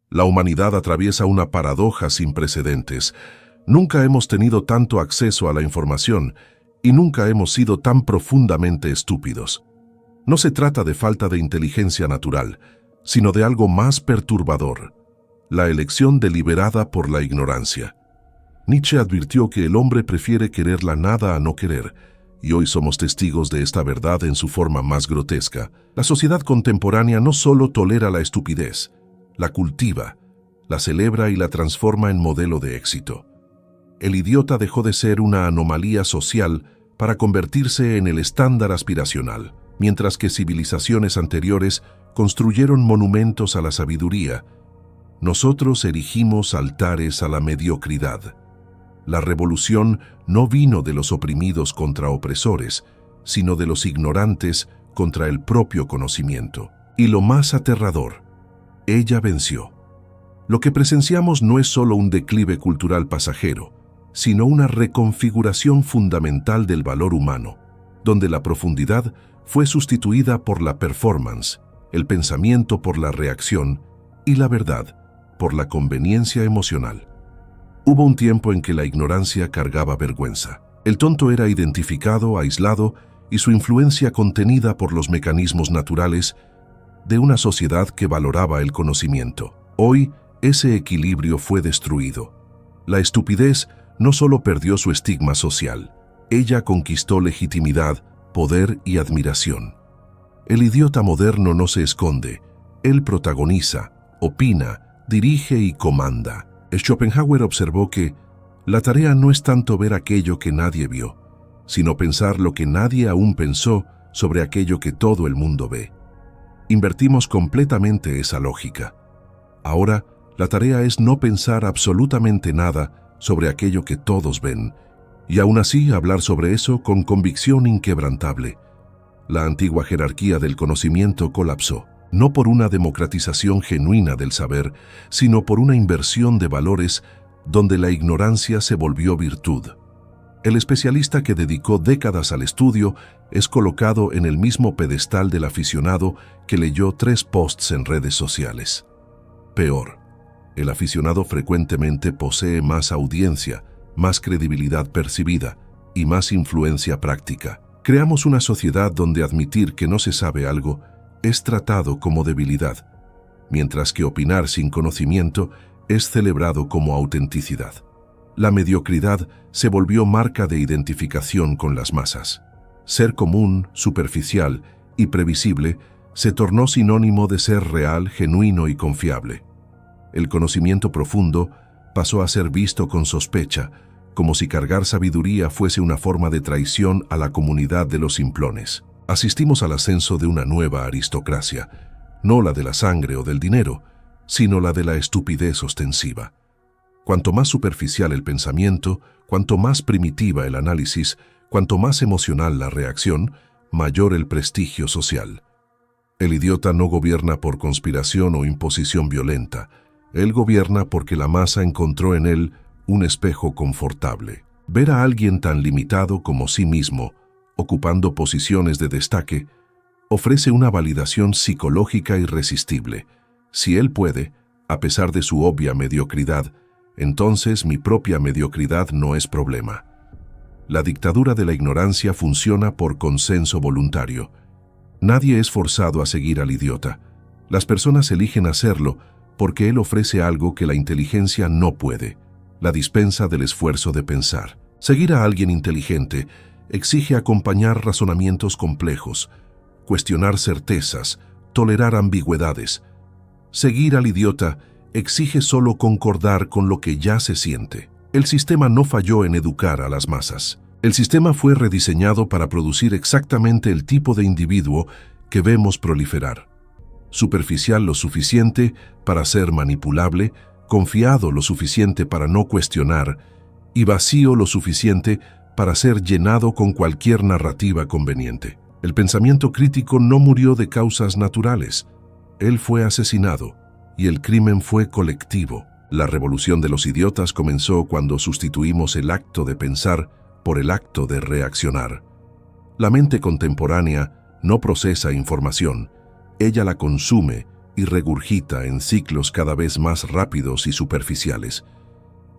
La humanidad atraviesa una paradoja sin precedentes. Nunca hemos tenido tanto acceso a la información y nunca hemos sido tan profundamente estúpidos. No se trata de falta de inteligencia natural, sino de algo más perturbador: la elección deliberada por la ignorancia. Nietzsche advirtió que el hombre prefiere querer la nada a no querer, y hoy somos testigos de esta verdad en su forma más grotesca. La sociedad contemporánea no solo tolera la estupidez, la cultiva, la celebra y la transforma en modelo de éxito. El idiota dejó de ser una anomalía social para convertirse en el estándar aspiracional, mientras que civilizaciones anteriores construyeron monumentos a la sabiduría. Nosotros erigimos altares a la mediocridad. La revolución no vino de los oprimidos contra opresores, sino de los ignorantes contra el propio conocimiento. Y lo más aterrador, ella venció. Lo que presenciamos no es solo un declive cultural pasajero, sino una reconfiguración fundamental del valor humano, donde la profundidad fue sustituida por la performance, el pensamiento por la reacción y la verdad por la conveniencia emocional. Hubo un tiempo en que la ignorancia cargaba vergüenza. El tonto era identificado, aislado, y su influencia contenida por los mecanismos naturales de una sociedad que valoraba el conocimiento. Hoy, ese equilibrio fue destruido. La estupidez no solo perdió su estigma social, ella conquistó legitimidad, poder y admiración. El idiota moderno no se esconde, él protagoniza, opina, dirige y comanda. Schopenhauer observó que la tarea no es tanto ver aquello que nadie vio, sino pensar lo que nadie aún pensó sobre aquello que todo el mundo ve. Invertimos completamente esa lógica. Ahora, la tarea es no pensar absolutamente nada sobre aquello que todos ven, y aún así hablar sobre eso con convicción inquebrantable. La antigua jerarquía del conocimiento colapsó, no por una democratización genuina del saber, sino por una inversión de valores donde la ignorancia se volvió virtud. El especialista que dedicó décadas al estudio es colocado en el mismo pedestal del aficionado que leyó 3 posts en redes sociales. Peor, el aficionado frecuentemente posee más audiencia, más credibilidad percibida y más influencia práctica. Creamos una sociedad donde admitir que no se sabe algo es tratado como debilidad, mientras que opinar sin conocimiento es celebrado como autenticidad. La mediocridad se volvió marca de identificación con las masas. Ser común, superficial y previsible se tornó sinónimo de ser real, genuino y confiable. El conocimiento profundo pasó a ser visto con sospecha, como si cargar sabiduría fuese una forma de traición a la comunidad de los simplones. Asistimos al ascenso de una nueva aristocracia, no la de la sangre o del dinero, sino la de la estupidez ostensiva. Cuanto más superficial el pensamiento, cuanto más primitiva el análisis, cuanto más emocional la reacción, mayor el prestigio social. El idiota no gobierna por conspiración o imposición violenta. Él gobierna porque la masa encontró en él un espejo confortable. Ver a alguien tan limitado como sí mismo, ocupando posiciones de destaque, ofrece una validación psicológica irresistible. Si él puede, a pesar de su obvia mediocridad, entonces mi propia mediocridad no es problema. La dictadura de la ignorancia funciona por consenso voluntario. Nadie es forzado a seguir al idiota. Las personas eligen hacerlo porque él ofrece algo que la inteligencia no puede: la dispensa del esfuerzo de pensar. Seguir a alguien inteligente exige acompañar razonamientos complejos, cuestionar certezas, tolerar ambigüedades. Seguir al idiota exige solo concordar con lo que ya se siente. El sistema no falló en educar a las masas. El sistema fue rediseñado para producir exactamente el tipo de individuo que vemos proliferar. Superficial lo suficiente para ser manipulable, confiado lo suficiente para no cuestionar, y vacío lo suficiente para ser llenado con cualquier narrativa conveniente. El pensamiento crítico no murió de causas naturales. Él fue asesinado, y el crimen fue colectivo. La revolución de los idiotas comenzó cuando sustituimos el acto de pensar por el acto de reaccionar. La mente contemporánea no procesa información, ella la consume y regurgita en ciclos cada vez más rápidos y superficiales.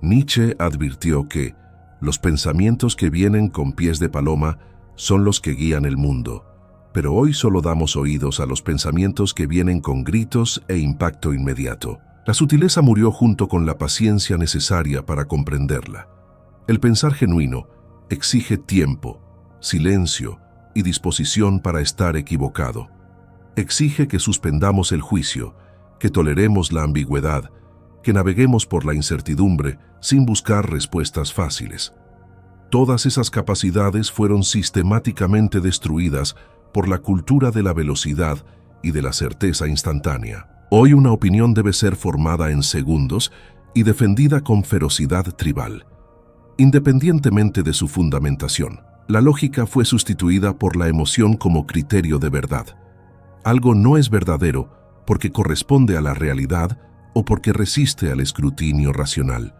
Nietzsche advirtió que los pensamientos que vienen con pies de paloma son los que guían el mundo, pero hoy solo damos oídos a los pensamientos que vienen con gritos e impacto inmediato. La sutileza murió junto con la paciencia necesaria para comprenderla. El pensar genuino exige tiempo, silencio y disposición para estar equivocado. Exige que suspendamos el juicio, que toleremos la ambigüedad, que naveguemos por la incertidumbre sin buscar respuestas fáciles. Todas esas capacidades fueron sistemáticamente destruidas por la cultura de la velocidad y de la certeza instantánea. Hoy una opinión debe ser formada en segundos y defendida con ferocidad tribal. Independientemente de su fundamentación, la lógica fue sustituida por la emoción como criterio de verdad. Algo no es verdadero porque corresponde a la realidad o porque resiste al escrutinio racional.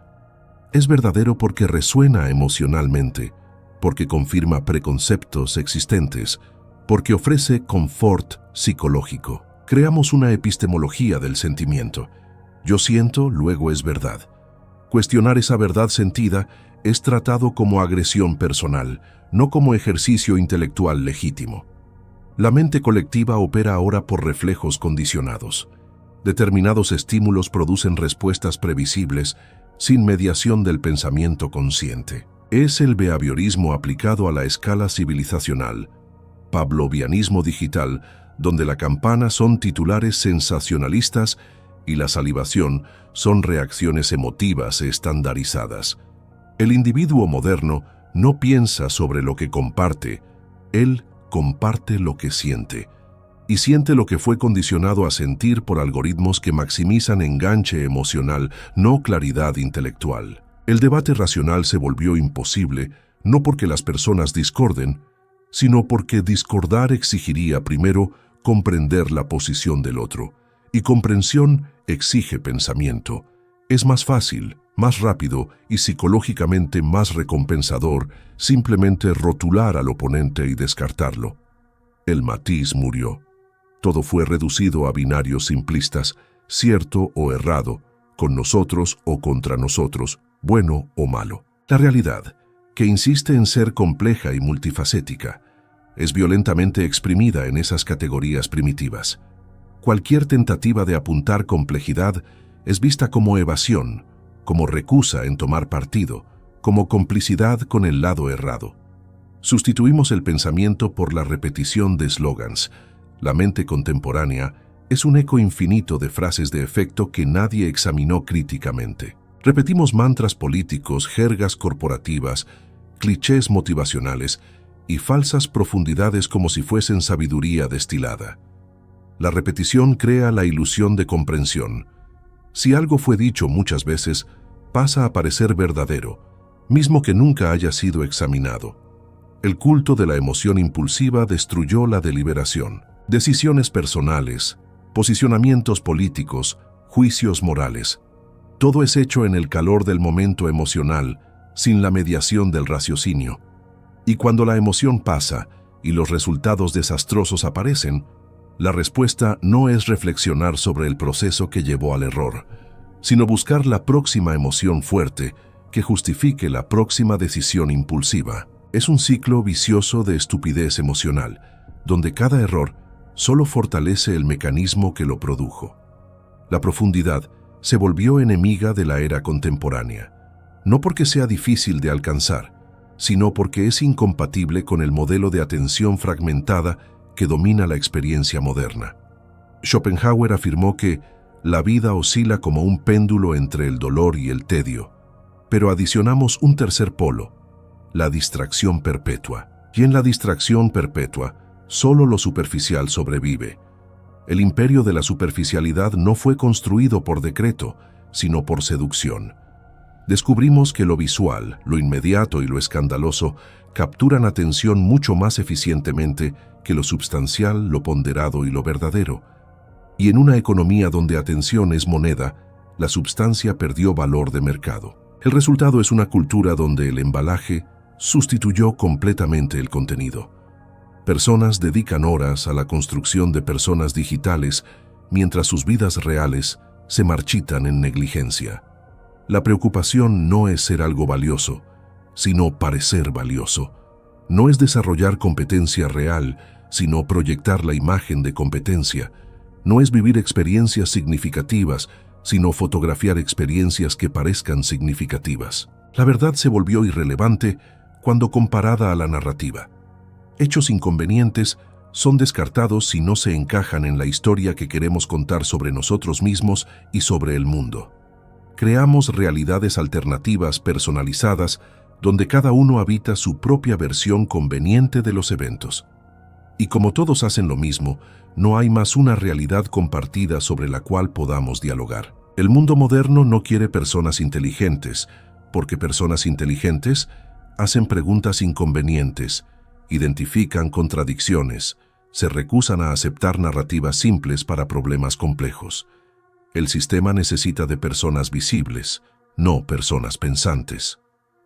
Es verdadero porque resuena emocionalmente, porque confirma preconceptos existentes, porque ofrece confort psicológico. Creamos una epistemología del sentimiento. Yo siento, luego es verdad. Cuestionar esa verdad sentida es tratado como agresión personal, no como ejercicio intelectual legítimo. La mente colectiva opera ahora por reflejos condicionados. Determinados estímulos producen respuestas previsibles sin mediación del pensamiento consciente. Es el behaviorismo aplicado a la escala civilizacional, pavlovianismo digital, donde la campana son titulares sensacionalistas y la salivación son reacciones emotivas estandarizadas. El individuo moderno no piensa sobre lo que comparte, él comparte lo que siente, y siente lo que fue condicionado a sentir por algoritmos que maximizan enganche emocional, no claridad intelectual. El debate racional se volvió imposible, no porque las personas discorden, sino porque discordar exigiría primero comprender la posición del otro, y comprensión exige pensamiento. Es más fácil, más rápido y psicológicamente más recompensador simplemente rotular al oponente y descartarlo. El matiz murió. Todo fue reducido a binarios simplistas, cierto o errado, con nosotros o contra nosotros, bueno o malo. La realidad, que insiste en ser compleja y multifacética, es violentamente exprimida en esas categorías primitivas. Cualquier tentativa de apuntar complejidad es vista como evasión, como recusa en tomar partido, como complicidad con el lado errado. Sustituimos el pensamiento por la repetición de eslogans. La mente contemporánea es un eco infinito de frases de efecto que nadie examinó críticamente. Repetimos mantras políticos, jergas corporativas, clichés motivacionales y falsas profundidades como si fuesen sabiduría destilada. La repetición crea la ilusión de comprensión. Si algo fue dicho muchas veces, pasa a parecer verdadero, mismo que nunca haya sido examinado. El culto de la emoción impulsiva destruyó la deliberación. Decisiones personales, posicionamientos políticos, juicios morales. Todo es hecho en el calor del momento emocional, sin la mediación del raciocinio. Y cuando la emoción pasa y los resultados desastrosos aparecen, la respuesta no es reflexionar sobre el proceso que llevó al error, sino buscar la próxima emoción fuerte que justifique la próxima decisión impulsiva. Es un ciclo vicioso de estupidez emocional, donde cada error solo fortalece el mecanismo que lo produjo. La profundidad se volvió enemiga de la era contemporánea, no porque sea difícil de alcanzar, sino porque es incompatible con el modelo de atención fragmentada que domina la experiencia moderna. Schopenhauer afirmó que la vida oscila como un péndulo entre el dolor y el tedio, pero adicionamos un tercer polo, la distracción perpetua. Y en la distracción perpetua, solo lo superficial sobrevive. El imperio de la superficialidad no fue construido por decreto, sino por seducción. Descubrimos que lo visual, lo inmediato y lo escandaloso capturan atención mucho más eficientemente que lo substancial, lo ponderado y lo verdadero. Y en una economía donde atención es moneda, la substancia perdió valor de mercado. El resultado es una cultura donde el embalaje sustituyó completamente el contenido. Personas dedican horas a la construcción de personas digitales mientras sus vidas reales se marchitan en negligencia. La preocupación no es ser algo valioso, sino parecer valioso. No es desarrollar competencia real, sino proyectar la imagen de competencia. No es vivir experiencias significativas, sino fotografiar experiencias que parezcan significativas. La verdad se volvió irrelevante cuando comparada a la narrativa. Hechos inconvenientes son descartados si no se encajan en la historia que queremos contar sobre nosotros mismos y sobre el mundo. Creamos realidades alternativas personalizadas donde cada uno habita su propia versión conveniente de los eventos. Y como todos hacen lo mismo, no hay más una realidad compartida sobre la cual podamos dialogar. El mundo moderno no quiere personas inteligentes, porque personas inteligentes hacen preguntas inconvenientes, identifican contradicciones, se recusan a aceptar narrativas simples para problemas complejos. El sistema necesita de personas visibles, no personas pensantes.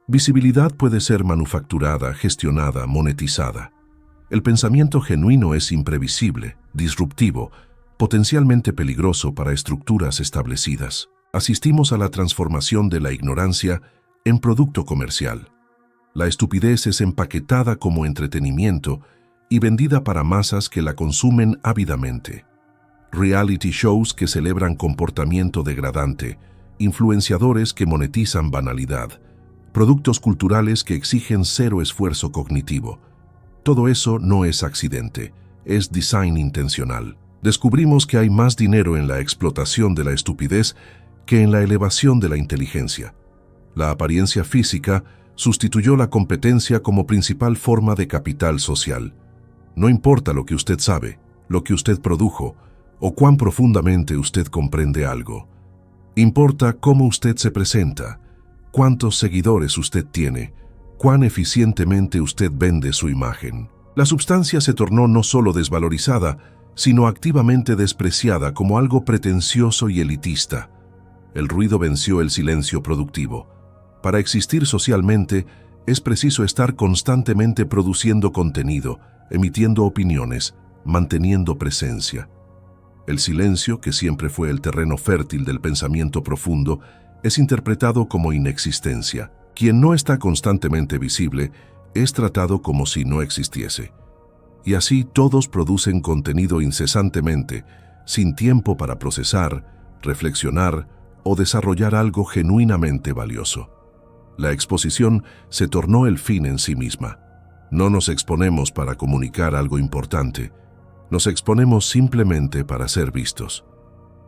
Visibilidad puede ser manufacturada, gestionada, monetizada. El pensamiento genuino es imprevisible, disruptivo, potencialmente peligroso para estructuras establecidas. Asistimos a la transformación de la ignorancia en producto comercial. La estupidez es empaquetada como entretenimiento y vendida para masas que la consumen ávidamente. Reality shows que celebran comportamiento degradante, influenciadores que monetizan banalidad, productos culturales que exigen cero esfuerzo cognitivo. Todo eso no es accidente, es design intencional. Descubrimos que hay más dinero en la explotación de la estupidez que en la elevación de la inteligencia. La apariencia física sustituyó la competencia como principal forma de capital social. No importa lo que usted sabe, lo que usted produjo, o cuán profundamente usted comprende algo. Importa cómo usted se presenta, cuántos seguidores usted tiene, cuán eficientemente usted vende su imagen. La substancia se tornó no solo desvalorizada, sino activamente despreciada como algo pretencioso y elitista. El ruido venció el silencio productivo. Para existir socialmente, es preciso estar constantemente produciendo contenido, emitiendo opiniones, manteniendo presencia. El silencio, que siempre fue el terreno fértil del pensamiento profundo, es interpretado como inexistencia. Quien no está constantemente visible es tratado como si no existiese. Y así todos producen contenido incesantemente, sin tiempo para procesar, reflexionar o desarrollar algo genuinamente valioso. La exposición se tornó el fin en sí misma. No nos exponemos para comunicar algo importante, nos exponemos simplemente para ser vistos.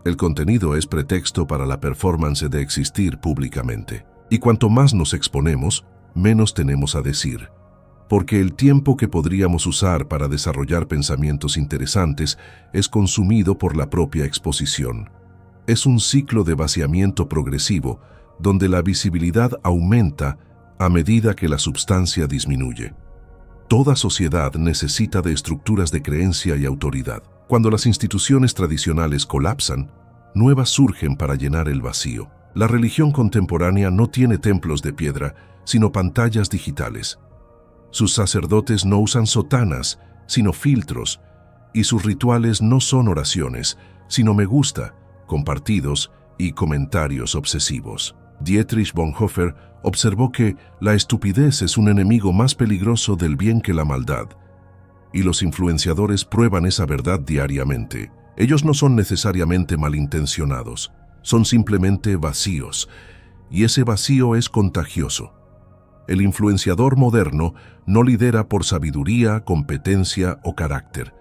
El contenido es pretexto para la performance de existir públicamente. Y cuanto más nos exponemos, menos tenemos a decir. Porque el tiempo que podríamos usar para desarrollar pensamientos interesantes es consumido por la propia exposición. Es un ciclo de vaciamiento progresivo, donde la visibilidad aumenta a medida que la substancia disminuye. Toda sociedad necesita de estructuras de creencia y autoridad. Cuando las instituciones tradicionales colapsan, nuevas surgen para llenar el vacío. La religión contemporánea no tiene templos de piedra, sino pantallas digitales. Sus sacerdotes no usan sotanas, sino filtros, y sus rituales no son oraciones, sino me gusta, compartidos y comentarios obsesivos. Dietrich Bonhoeffer observó que la estupidez es un enemigo más peligroso del bien que la maldad, y los influenciadores prueban esa verdad diariamente. Ellos no son necesariamente malintencionados, son simplemente vacíos, y ese vacío es contagioso. El influenciador moderno no lidera por sabiduría, competencia o carácter.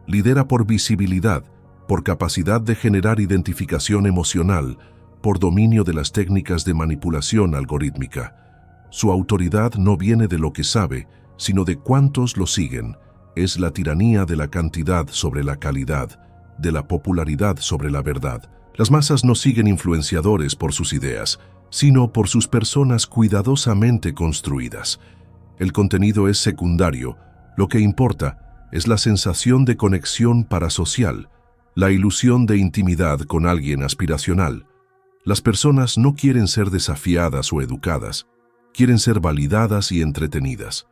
Lidera por visibilidad, por capacidad de generar identificación emocional, por dominio de las técnicas de manipulación algorítmica. Su autoridad no viene de lo que sabe, sino de cuántos lo siguen. Es la tiranía de la cantidad sobre la calidad, de la popularidad sobre la verdad. Las masas no siguen influenciadores por sus ideas, sino por sus personas cuidadosamente construidas. El contenido es secundario. Lo que importa es la sensación de conexión parasocial, la ilusión de intimidad con alguien aspiracional. Las personas no quieren ser desafiadas o educadas, quieren ser validadas y entretenidas.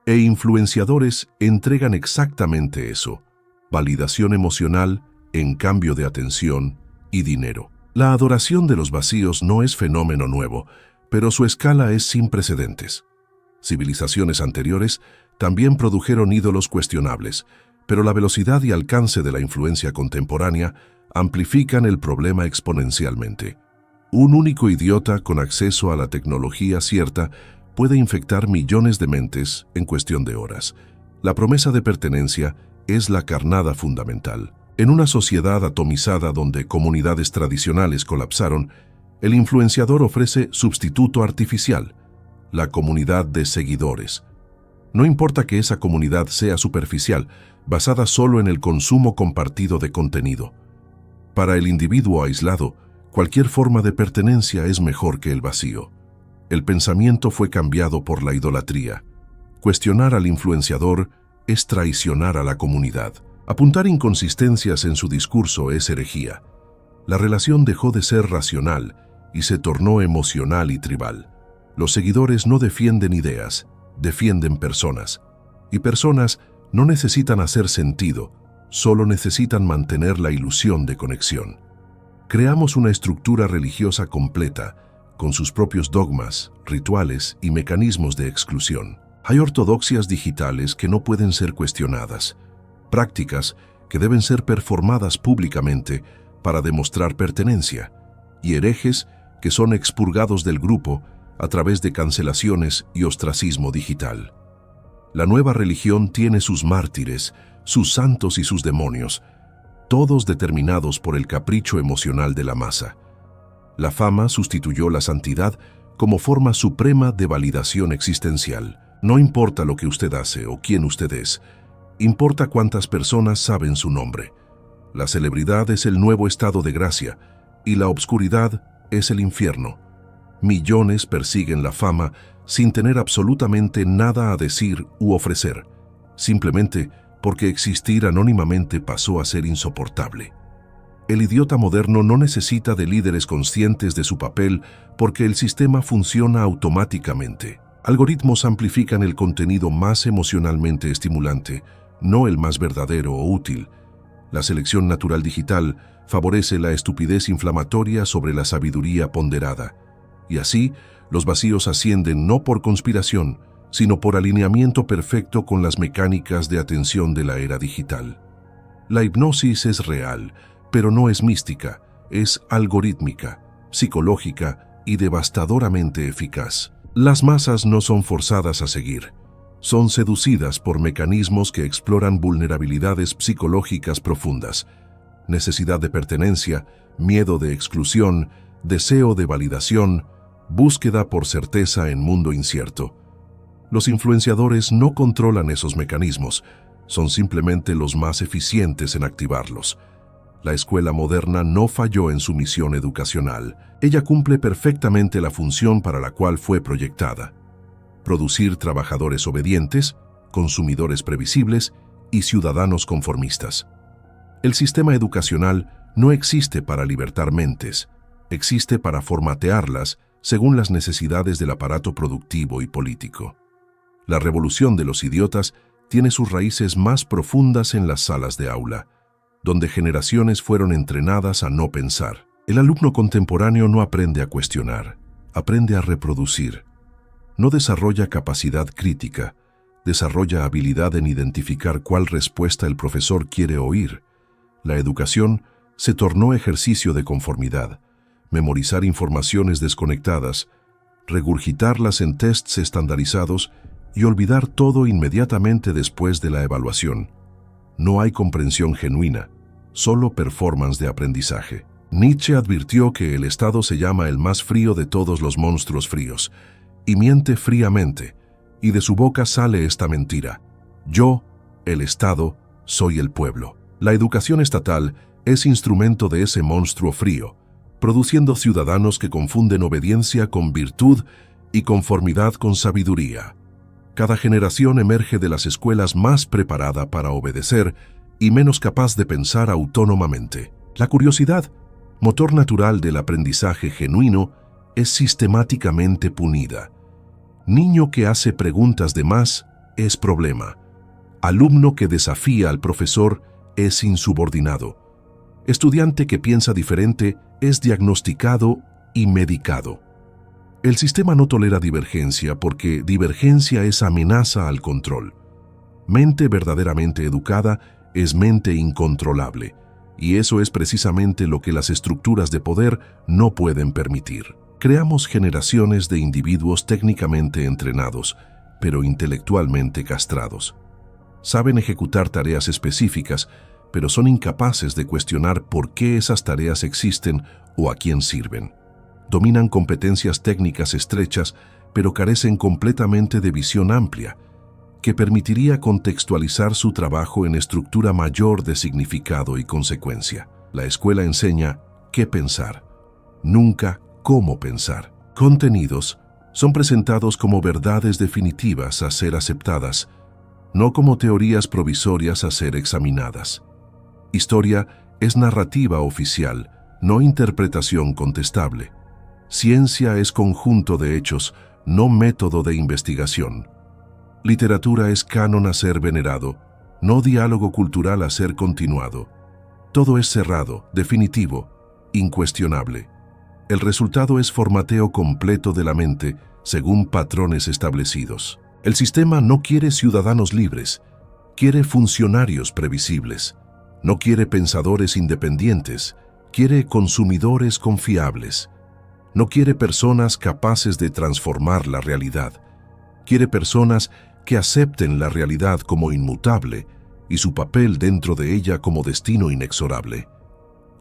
Influenciadores entregan exactamente eso: validación emocional, en cambio de atención y dinero. La adoración de los vacíos no es fenómeno nuevo, pero su escala es sin precedentes. Civilizaciones anteriores también produjeron ídolos cuestionables, pero la velocidad y alcance de la influencia contemporánea amplifican el problema exponencialmente. Un único idiota con acceso a la tecnología cierta puede infectar millones de mentes en cuestión de horas. La promesa de pertenencia es la carnada fundamental. En una sociedad atomizada donde comunidades tradicionales colapsaron, el influenciador ofrece sustituto artificial, la comunidad de seguidores. No importa que esa comunidad sea superficial, basada solo en el consumo compartido de contenido. Para el individuo aislado, cualquier forma de pertenencia es mejor que el vacío. El pensamiento fue cambiado por la idolatría. Cuestionar al influenciador es traicionar a la comunidad. Apuntar inconsistencias en su discurso es herejía. La relación dejó de ser racional y se tornó emocional y tribal. Los seguidores no defienden ideas, defienden personas. Y personas no necesitan hacer sentido, solo necesitan mantener la ilusión de conexión. Creamos una estructura religiosa completa, con sus propios dogmas, rituales y mecanismos de exclusión. Hay ortodoxias digitales que no pueden ser cuestionadas, prácticas que deben ser performadas públicamente para demostrar pertenencia, y herejes que son expurgados del grupo a través de cancelaciones y ostracismo digital. La nueva religión tiene sus mártires, sus santos y sus demonios, todos determinados por el capricho emocional de la masa. La fama sustituyó la santidad como forma suprema de validación existencial. No importa lo que usted hace o quién usted es, importa cuántas personas saben su nombre. La celebridad es el nuevo estado de gracia y la obscuridad es el infierno. Millones persiguen la fama sin tener absolutamente nada a decir u ofrecer, simplemente porque existir anónimamente pasó a ser insoportable. El idiota moderno no necesita de líderes conscientes de su papel porque el sistema funciona automáticamente. Algoritmos amplifican el contenido más emocionalmente estimulante, no el más verdadero o útil. La selección natural digital favorece la estupidez inflamatoria sobre la sabiduría ponderada. Y así, los vacíos ascienden no por conspiración, sino por alineamiento perfecto con las mecánicas de atención de la era digital. La hipnosis es real, pero no es mística, es algorítmica, psicológica y devastadoramente eficaz. Las masas no son forzadas a seguir, son seducidas por mecanismos que exploran vulnerabilidades psicológicas profundas, necesidad de pertenencia, miedo de exclusión, deseo de validación, búsqueda por certeza en mundo incierto. Los influenciadores no controlan esos mecanismos, son simplemente los más eficientes en activarlos. La escuela moderna no falló en su misión educacional. Ella cumple perfectamente la función para la cual fue proyectada: producir trabajadores obedientes, consumidores previsibles y ciudadanos conformistas. El sistema educacional no existe para libertar mentes, existe para formatearlas según las necesidades del aparato productivo y político. La revolución de los idiotas tiene sus raíces más profundas en las salas de aula, donde generaciones fueron entrenadas a no pensar. El alumno contemporáneo no aprende a cuestionar, aprende a reproducir. No desarrolla capacidad crítica, desarrolla habilidad en identificar cuál respuesta el profesor quiere oír. La educación se tornó ejercicio de conformidad, memorizar informaciones desconectadas, regurgitarlas en tests estandarizados y olvidar todo inmediatamente después de la evaluación. No hay comprensión genuina, solo performance de aprendizaje. Nietzsche advirtió que el Estado se llama el más frío de todos los monstruos fríos, y miente fríamente, y de su boca sale esta mentira: yo, el Estado, soy el pueblo. La educación estatal es instrumento de ese monstruo frío, produciendo ciudadanos que confunden obediencia con virtud y conformidad con sabiduría. Cada generación emerge de las escuelas más preparada para obedecer y menos capaz de pensar autónomamente. La curiosidad, motor natural del aprendizaje genuino, es sistemáticamente punida. Niño que hace preguntas de más es problema. Alumno que desafía al profesor es insubordinado. Estudiante que piensa diferente es diagnosticado y medicado. El sistema no tolera divergencia porque divergencia es amenaza al control. Mente verdaderamente educada es mente incontrolable, y eso es precisamente lo que las estructuras de poder no pueden permitir. Creamos generaciones de individuos técnicamente entrenados, pero intelectualmente castrados. Saben ejecutar tareas específicas, pero son incapaces de cuestionar por qué esas tareas existen o a quién sirven. Dominan competencias técnicas estrechas, pero carecen completamente de visión amplia, que permitiría contextualizar su trabajo en estructura mayor de significado y consecuencia. La escuela enseña qué pensar, nunca cómo pensar. Contenidos son presentados como verdades definitivas a ser aceptadas, no como teorías provisorias a ser examinadas. Historia es narrativa oficial, no interpretación contestable. Ciencia es conjunto de hechos, no método de investigación. Literatura es canon a ser venerado, no diálogo cultural a ser continuado. Todo es cerrado, definitivo, incuestionable. El resultado es formateo completo de la mente según patrones establecidos. El sistema no quiere ciudadanos libres, quiere funcionarios previsibles. No quiere pensadores independientes, quiere consumidores confiables. No quiere personas capaces de transformar la realidad. Quiere personas que acepten la realidad como inmutable y su papel dentro de ella como destino inexorable.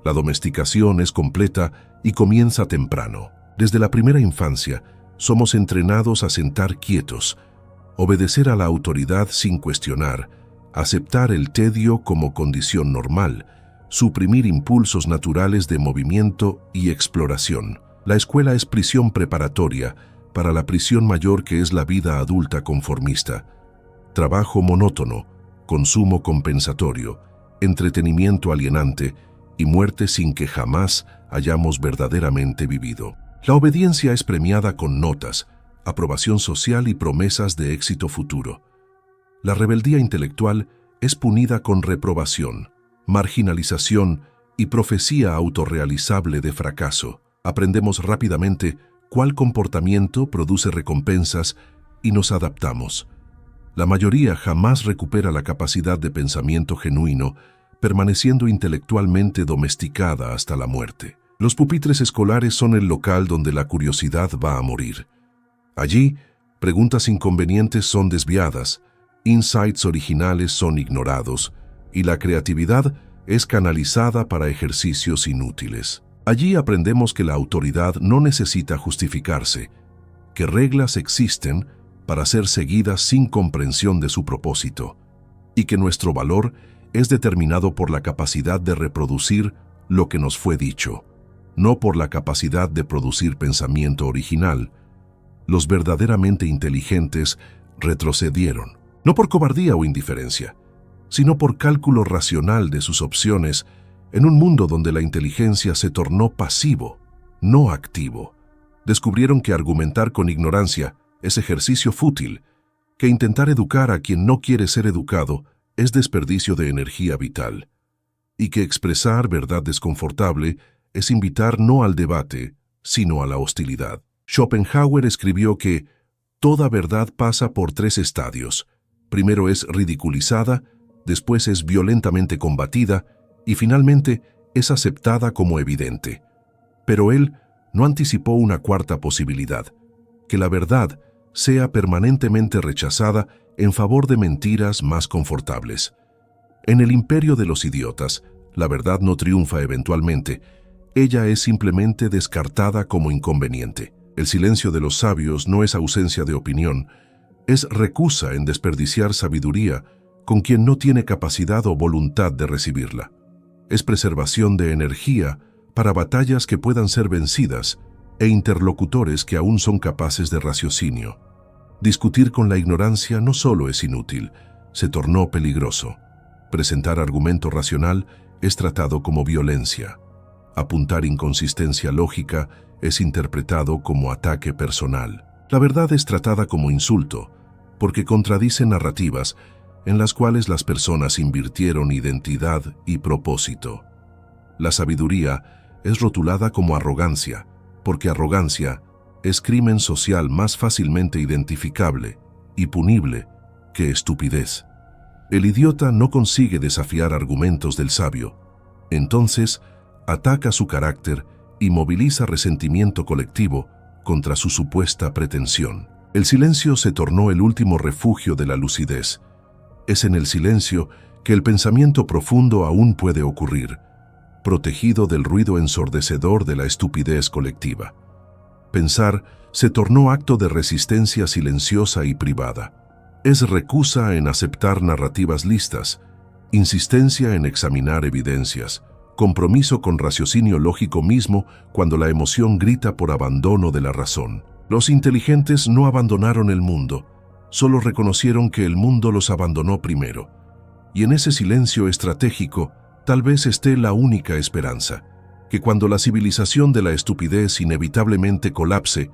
La domesticación es completa y comienza temprano. Desde la primera infancia, somos entrenados a sentar quietos, obedecer a la autoridad sin cuestionar, aceptar el tedio como condición normal, suprimir impulsos naturales de movimiento y exploración. La escuela es prisión preparatoria para la prisión mayor que es la vida adulta conformista. Trabajo monótono, consumo compensatorio, entretenimiento alienante y muerte sin que jamás hayamos verdaderamente vivido. La obediencia es premiada con notas, aprobación social y promesas de éxito futuro. La rebeldía intelectual es punida con reprobación, marginalización y profecía autorrealizable de fracaso. Aprendemos rápidamente cuál comportamiento produce recompensas y nos adaptamos. La mayoría jamás recupera la capacidad de pensamiento genuino, permaneciendo intelectualmente domesticada hasta la muerte. Los pupitres escolares son el local donde la curiosidad va a morir. Allí, preguntas inconvenientes son desviadas, insights originales son ignorados y la creatividad es canalizada para ejercicios inútiles. Allí aprendemos que la autoridad no necesita justificarse, que reglas existen para ser seguidas sin comprensión de su propósito, y que nuestro valor es determinado por la capacidad de reproducir lo que nos fue dicho, no por la capacidad de producir pensamiento original. Los verdaderamente inteligentes retrocedieron, no por cobardía o indiferencia, sino por cálculo racional de sus opciones en un mundo donde la inteligencia se tornó pasivo, no activo. Descubrieron que argumentar con ignorancia es ejercicio fútil, que intentar educar a quien no quiere ser educado es desperdicio de energía vital, y que expresar verdad desconfortable es invitar no al debate, sino a la hostilidad. Schopenhauer escribió que toda verdad pasa por 3 estadios. Primero es ridiculizada, después es violentamente combatida y finalmente es aceptada como evidente. Pero él no anticipó una cuarta posibilidad, que la verdad sea permanentemente rechazada en favor de mentiras más confortables. En el imperio de los idiotas, la verdad no triunfa eventualmente, ella es simplemente descartada como inconveniente. El silencio de los sabios no es ausencia de opinión, es recusa en desperdiciar sabiduría con quien no tiene capacidad o voluntad de recibirla. Es preservación de energía para batallas que puedan ser vencidas e interlocutores que aún son capaces de raciocinio. Discutir con la ignorancia no solo es inútil, se tornó peligroso. Presentar argumento racional es tratado como violencia. Apuntar inconsistencia lógica es interpretado como ataque personal. La verdad es tratada como insulto, porque contradice narrativas en las cuales las personas invirtieron identidad y propósito. La sabiduría es rotulada como arrogancia, porque arrogancia es crimen social más fácilmente identificable y punible que estupidez. El idiota no consigue desafiar argumentos del sabio. Entonces, ataca su carácter y moviliza resentimiento colectivo contra su supuesta pretensión. El silencio se tornó el último refugio de la lucidez. Es en el silencio que el pensamiento profundo aún puede ocurrir, protegido del ruido ensordecedor de la estupidez colectiva. Pensar se tornó acto de resistencia silenciosa y privada. Es recusa en aceptar narrativas listas, insistencia en examinar evidencias, compromiso con raciocinio lógico mismo cuando la emoción grita por abandono de la razón. Los inteligentes no abandonaron el mundo, solo reconocieron que el mundo los abandonó primero. Y en ese silencio estratégico, tal vez esté la única esperanza, que cuando la civilización de la estupidez inevitablemente colapse,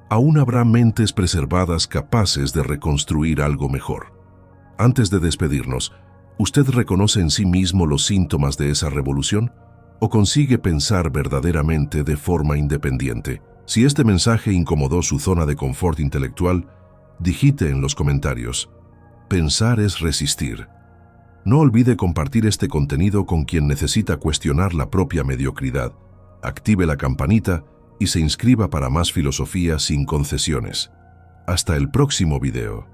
aún habrá mentes preservadas capaces de reconstruir algo mejor. Antes de despedirnos, ¿usted reconoce en sí mismo los síntomas de esa revolución? ¿O consigue pensar verdaderamente de forma independiente? Si este mensaje incomodó su zona de confort intelectual, digite en los comentarios: pensar es resistir. No olvide compartir este contenido con quien necesita cuestionar la propia mediocridad. Active la campanita y se inscriba para más filosofía sin concesiones. Hasta el próximo video.